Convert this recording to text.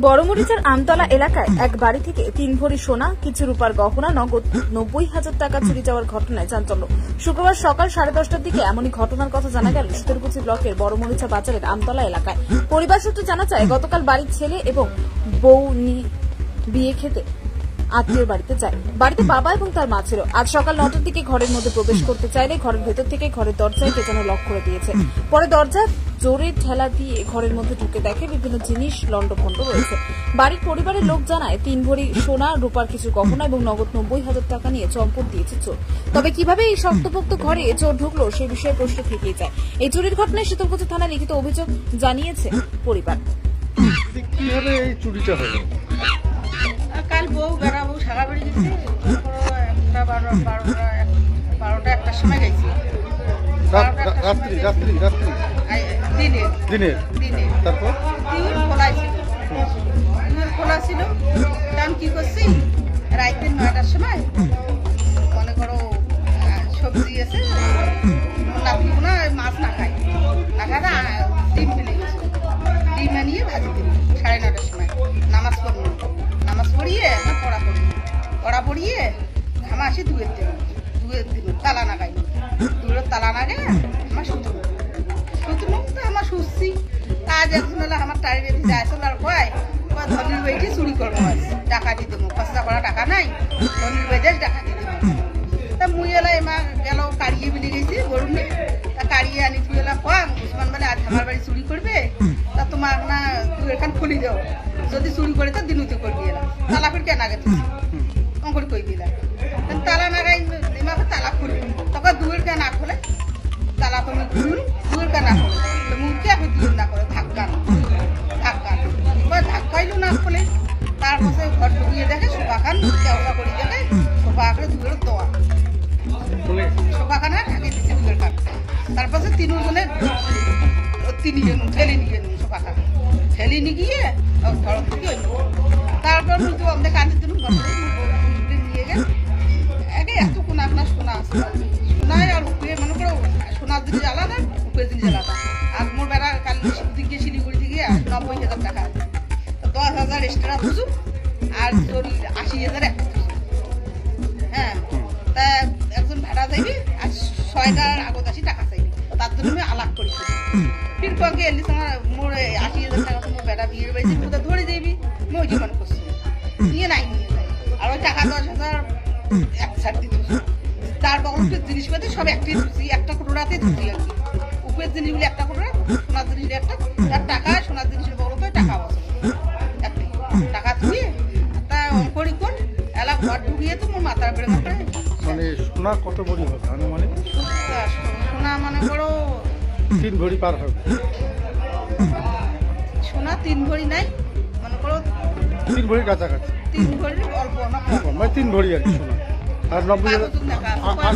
বড়মরিচার আমতলা এলাকায় এক বাড়ি থেকে ৩ ভরি সোনা, কিছু রূপার গহনা, নগদ ৯০,০০০ টাকা চুরি যাওয়ার ঘটনায় চাঞ্চল্য। শুক্রবার সকাল 10:30টার দিকে এমনই ঘটনার কথা জানা গেল শীতলকুচি ব্লকের বড়মরিচা বাজারের আমতলা এলাকায়। পরিবার সূত্রে জানা যায়, গতকাল বাড়ির ছেলে এবং বউ বিয়ে খেতে আত্মীয় বাড়িতে যায়। বাড়িতে বাবা এবং তার মা ছিল। আজ সকাল 9টার দিকে ঘরের মধ্যে প্রবেশ করতে চাইলে ঘরের ভেতর থেকে ঘরের দরজায় কে যেন লক করে দিয়েছে। পরে দরজা জোরে ঠেলা দিয়ে ঘরের মধ্যে ঢুকে দেখে বিভিন্ন জিনিস লন্ডভন্ড রয়েছে। বাড়ির পরিবারের লোক জানায়, ৩ ভরি সোনা, রূপার কিছু গহনা এবং নগদ ৯০,০০০ টাকা নিয়ে চম্পট দিয়েছে চোর। তবে কিভাবে এই শক্তপোক্ত ঘরে চোর ঢুকলো সে বিষয়ে প্রশ্ন থেকেই যায়। এই চুরির ঘটনায় শীতলকুচি থানায় লিখিত অভিযোগ জানিয়েছে পরিবার। কিভাবে এই চুরিটা হলো? কাল বউ সারা বেড়ে গেছে, 12টা 1টার সময় গেছি। দিনে তারপর খোলা ছিল। কারণ কি করছি, রাত্রে 9টার সময় মনে করো সবজি আছে, মাছ না খাই ডিম ফেলে গেছে। ডিম আনিয়ে ভাজি দিল 9:30টার সময়। নামাজ পড়িয়ে পড়া পড়িয়ে ঘামা আসি দুয়ের দিন তালা নাগাই দুয়ের তালা নাগে আমার সুতো তো আমার সুস্থি। কাজ একজন হলো আমার টাইম বেঁধে যায় আর কয় ধনির বেঁধে চুরি করবো, ডাকাতি দেবো, খসা করা টাকা নাই, ধনির বেঁধে ডাকাতি দেবো। তা মুই এলা এমা গেল কাড়িয়ে বেরিয়ে গেছি গরু নিয়ে। তা কাড়িয়ে আনি তুই এলা কম উসমান বলে আজ আমার বাড়ি চুরি করবে, তা তোমার না তুই এখান খুলি যাও, যদি চুরি করে তো দিনুতে করবি। এলা তালা ফির কেন আগে অঙ্কুর কই দিলা তালা নাগাই এমাকে তালা খুলি, তখন দুয়ের কে না খোলে তালা তুমি খুলুন, দুয়ের কে না খোলে তো মুখে এখন দূর না করে ধাক্কাইলো না খোলে। তারপরে ঘর ঢুকিয়ে দেখে সোফা খান কেওয়া করি দেখে সোফা আঁকড়ে দুয়ের দোয়া সোফা খানা ঢাকি দিচ্ছে দুয়ের খান। তারপরে তিনজনে ঠেলে নিয়ে সোফা খান ঠেলে নিয়ে গিয়ে ঘর থেকে তারপর তো আমাদের কাঁদে দিন নিয়ে গেল। এত কোন আপনার সোনা আছে, সোনায় আর উপরে মনে করো সোনার জিনিস আলাদা, উপরের জিনিস আলাদা। আর মোর বেড়া কাল দিকে শিলিগুড়ি থেকে ৯০,০০০ টাকা আছে, 10,000 এক্সট্রা খুঁজুক আর 80,000 একটা খুঁজুক। হ্যাঁ, তা একজন ভাড়া যাইবি আর 6টার আগত আসি টাকা চাইবি, তার জন্য আমি আলাপ করি। ফির পকে এলি তোমার মোর 80,000 টাকা তো মোর বেড়া বিয়ের বাড়ি কোথাও ধরে যাইবি, আমি ওই জীবন করছি নিয়ে নাই নিয়ে যাই। আর ওই টাকা 10,000 এক সাইড দিতে তার বগলের জিনিসপাতি সব একটাই ধুছি, একটা কোটোরাতে ধুছি আর কি। উপরের জিনিসগুলি একটা কোটোরা, সোনার জিনিস একটা, তার টাকা সোনার জিনিসের বগল করে টাকা বসে একটাই টাকা ধুয়ে তা করি কোন এলা ঘর ঢুকিয়ে তো মোর মাথার বেড়ে মাথায়। মানে সোনা কত ভরি হবে মানে? সোনা মনে করো 3 ভরি পার হবে। সোনা 3 ভরি নাই, মনে করো 3 ভরির কাছাকাছি। 3 ভরির অল্প না, মানে 3 ভরি আর কি সোনা। আর 90,000